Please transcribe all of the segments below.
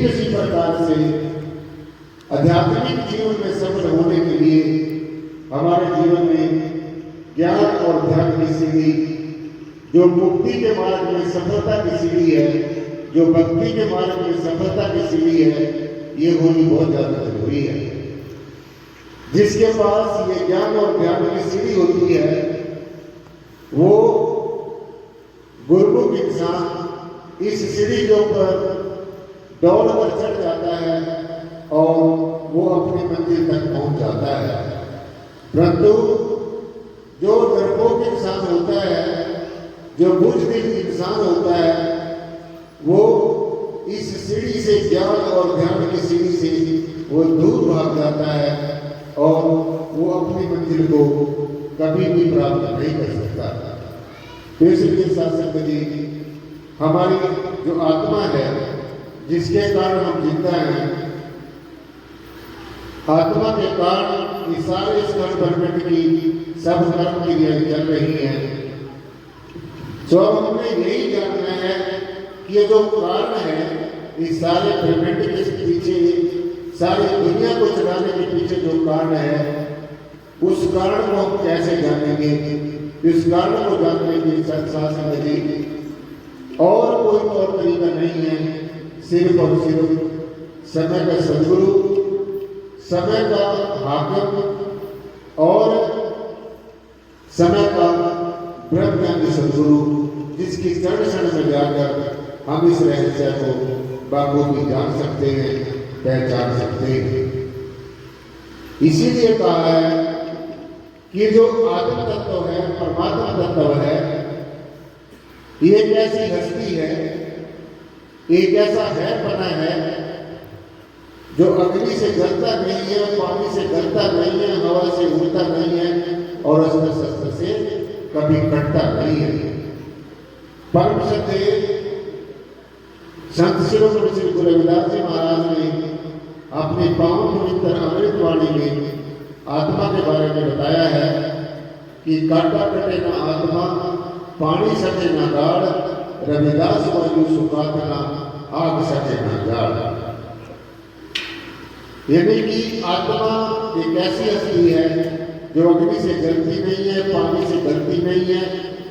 किसी प्रकार से आध्यात्मिक जीवन में सफल होने के लिए हमारे जीवन में ज्ञान और ध्यान की सीढ़ी, जो मुक्ति के मार्ग में सफलता की सीढ़ी है, जो भक्ति के मार्ग में सफलता की सीढ़ी है, ये होनी बहुत ज्यादा जरूरी है। जिसके पास ये ज्ञान और ध्यान की सीढ़ी होती है वो गुरुमुख इंसान इस सीढ़ी के ऊपर दौड़ कर चढ़ जाता है और वो अपनी मंजिल तक पहुंच जाता है। परंतु जो डरपोक इंसान होता है, जो बुझदिल इंसान होता है, वो इस सीढ़ी से, ज्ञान और ध्यान की सीढ़ी से वो दूर भाग जाता है और वो अपनी मंजिल को कभी भी प्राप्त नहीं कर सकता। तो इसलिए शासक जी, हमारी जो आत्मा है जिसके कारण हम जिंदा हैं, आत्मा के कारण ये सारे स्कंद ब्रह्मांड की सब कर्म क्रियाएं चल रही हैं। तो हमें यही जानना है कि ये जो कारण है, इस सारे ब्रह्मांड के पीछे, सारी दुनिया को चलाने के पीछे जो कारण है, उस कारण को हम कैसे जानेंगे? इस कारण को जानने के शासन जी और कोई और तरीका नहीं है, सिर्फ और सिर्फ समय का सदगुरु, समय का हाकिम और समय का ब्रह्मज्ञानी सदगुरु, जिसकी चरण क्षण में जाकर हम इस रहस्य को बाखूबी जान सकते हैं, पहचान सकते हैं। इसीलिए कहा है कि जो आत्म तत्व है, परमात्मा तत्व है, ये एक ऐसी हस्ती है, एक ऐसा है बना है जो अग्नि से जलता नहीं है, पानी से गलता नहीं है, हवा से उड़ता नहीं है और अस्त्र शस्त्र से कभी कटता नहीं है। परम सत्य संत शिरोमणि श्री गुरु रविदास जी महाराज ने अपनी पावन पवित्र अमृत वाणी में आत्मा के बारे में बताया है कि काटा कटे ना आत्मा, पानी सटे ना गाढ़, रविदास वायु सुखात ना, आग सटे ना जाड़। यानी कि आत्मा एक ऐसी हस्ती है जो अग्नि से जलती नहीं है, पानी से गलती नहीं है,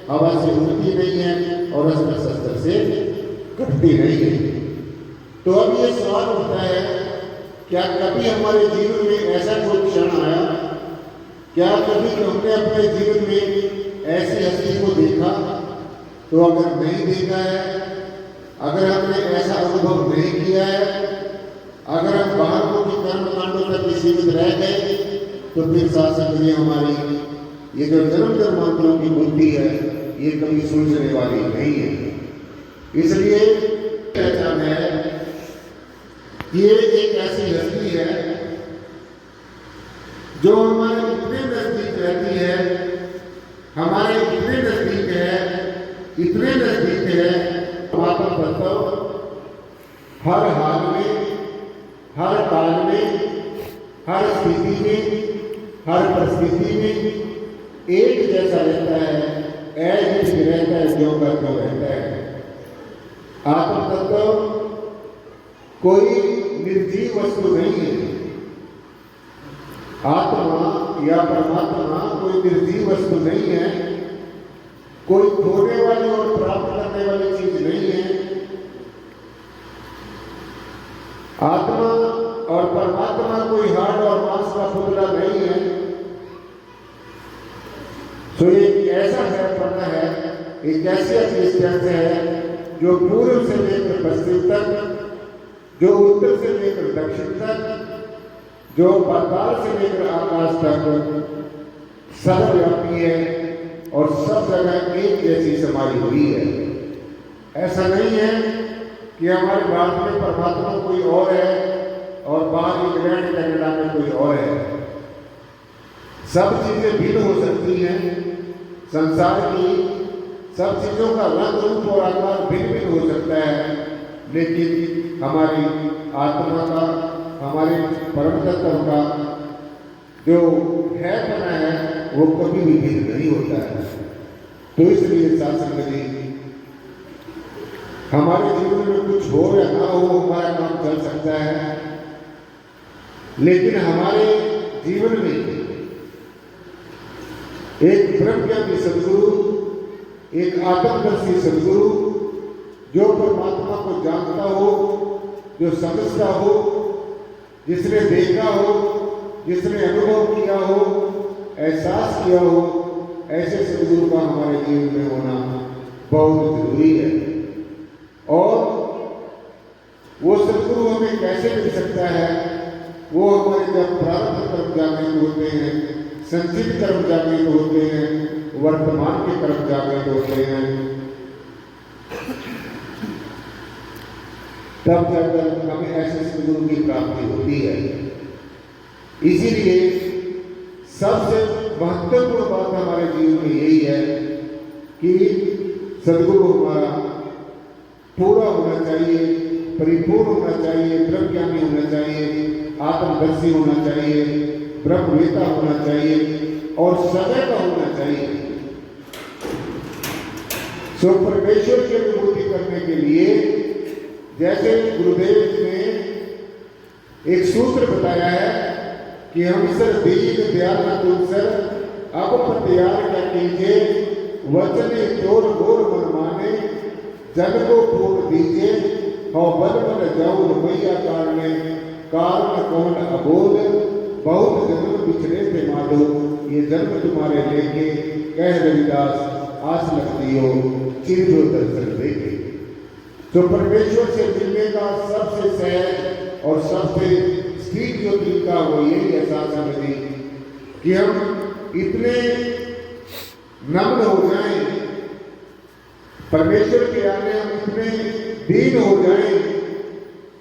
हवा से उड़ती नहीं है और अस्त्र शस्त्र से कटती नहीं है। तो अब ये सवाल उठता है, क्या कभी हमारे जीवन में ऐसा कोई क्षण आया, क्या कभी हमने अपने जीवन में ऐसी हस्ती को देखा? तो अगर नहीं देखा है, अगर हमने ऐसा अनुभव नहीं किया है, अगर हम बाहर की कर्म कांडों तक सीमित रह गए, तो फिर शासन ये हमारी ये जो जन्म जन्मांतरों की बुद्धि है, ये कभी सुलझने वाली नहीं है। इसलिए पहचान है कि ये एक ऐसी हस्ती है जो हमारे इतने नजदीक रहती है, हमारे इतने नजदीक है, इतने नजदीक है, आत्म तत्व हर हाल में, हर काल में, हर स्थिति में, हर परिस्थिति में एक जैसा रहता है, ऐज रहता है, जो का जो रहता है। आत्म तत्व कोई निर्जीव वस्तु नहीं है। आत्मा या परमात्मा कोई निर्जीव वस्तु नहीं है, कोई खोने वाली और प्राप्त करने वाली चीज नहीं है। आत्मा और परमात्मा कोई हाड़ और मांस का पुतला नहीं है। तो एक ऐसा है पता है, एक ऐसी एक्सिस्टेंस है जो पूर्व से लेकर पश्चिम तक, जो उत्तर से लेकर दक्षिण तक, जो पाताल से लेकर आकाश तक सर्वव्यापी है और सब जगह एक जैसी समाई हुई है। ऐसा नहीं है कि हमारे भारत में परमात्मा कोई और है और बाहर इंग्लैंड कनाडा में कोई और है। सब चीजें भिन्न हो सकती हैं। संसार की सब चीजों का रंग रूप और आकार भिन्न भिन्न हो सकता है, लेकिन हमारी आत्मा का, हमारे परम तत्व का जो है बना है, वो कभी भी भिन्न नहीं होता है। तो इसलिए शासन जी हमारे जीवन में कुछ हो या ना हो, हमारा काम चल सकता है, लेकिन हमारे जीवन में एक ब्रह्मज्ञानी सदगुरु, एक आत्मदर्शी सदगुरु, जो परमात्मा को जानता हो, जो समझता हो, जिसने देखा हो, जिसने अनुभव किया हो, एहसास किया हो, ऐसे सदगुरु का हमारे जीवन में होना बहुत जरूरी है। और वो सदगुरु हमें कैसे मिल सकता है? वो हमारे जब प्रारब्ध कर्म जागृत होते हैं, संचित कर्म जागृत होते हैं, वर्तमान के कर्म जागृत होते हैं, तब जाकर हमें ऐसे सदगुरु की प्राप्ति होती है। इसीलिए सबसे महत्वपूर्ण बात हमारे जीवन में यही है कि सदगुरु हमारा पूरा होना चाहिए, परिपूर्ण होना चाहिए, ब्रह्मज्ञानी होना चाहिए, आत्मदर्शी होना चाहिए, ब्रह्मवेता होना चाहिए और सदा का होना चाहिए। सो परमेश्वर की अनुभूति करने के लिए जैसे गुरुदेव ने एक सूत्र बताया है कि हम सर दीन दयाल तुम सर अब पतियार क्या कीजिए, वचने चोर गोर मन माने, जन को फूट दीजिए, हो बल बल जाऊं रुपया कारणे, कारण कौन अबोध, बहुत जन्म पिछड़े थे माधो, ये जन्म तुम्हारे लेके, कह रविदास आस लगती हो, चिर दर्शन देखे। तो परमेश्वर से मिलने का सबसे सहज और सबसे ठीक जो तरीका वो यही एहसास है कि हम इतने नम्र हो जाएं, परमेश्वर के आगे हम इतने दीन हो जाएं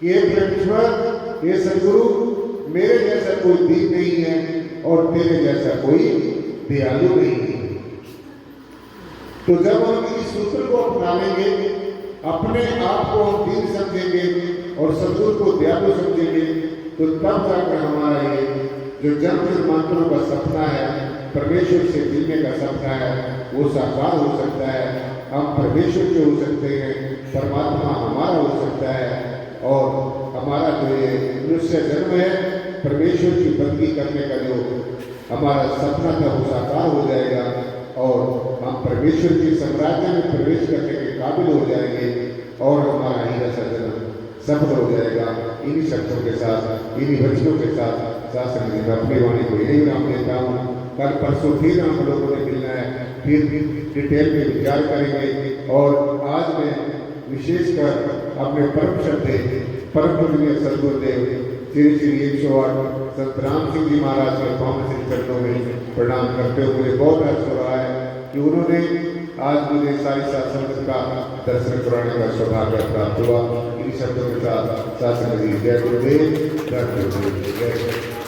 कि हे परमेश्वर, हे सदगुरु, मेरे जैसा कोई दीन नहीं है और तेरे जैसा कोई दयालु नहीं है। तो जब हम इस सूत्र को अपना लेंगे, अपने आप को हम दीन समझेंगे और सदगुरु को दयालु समझेंगे, तो तब जाकर हमारा ये जो जन्म जन्मांतरों का सपना है, परमेश्वर से मिलने का सपना है, वो साकार हो सकता है। हम परमेश्वर के हो सकते हैं, परमात्मा हमारा हो सकता है और हमारा जो ये मनुष्य जन्म है, परमेश्वर की बंदगी करने का जो हमारा सपना था वो साकार हो जाएगा और हम परमेश्वर के साम्राज्य में प्रवेश करने के काबिल हो जाएंगे और हमारा हीरा सा जन्म सफल हो जाएगा। इन्हीं शब्दों के साथ, इन्हीं वचनों के साथ शासन में अपनी वाणी को यही नाम देता हूँ। कल परसों फिर हम लोगों ने मिलना है, फिर डिटेल में विचार करेंगे और आज मैं विशेषकर अपने परम श्रद्धे परम पूजनीय सदगुरुदेव श्री श्री 108 संत राम सिंह जी महाराज के पावन श्री चरणों में प्रणाम करते हुए मुझे बहुत हर्ष हो रहा है कि उन्होंने आज मुझे सारी शासन का दर्शन कराने का सौभाग्य प्राप्त हुआ। इन शब्दों के साथ शासन जय गुरुदेव, जय गुरुदेव, जय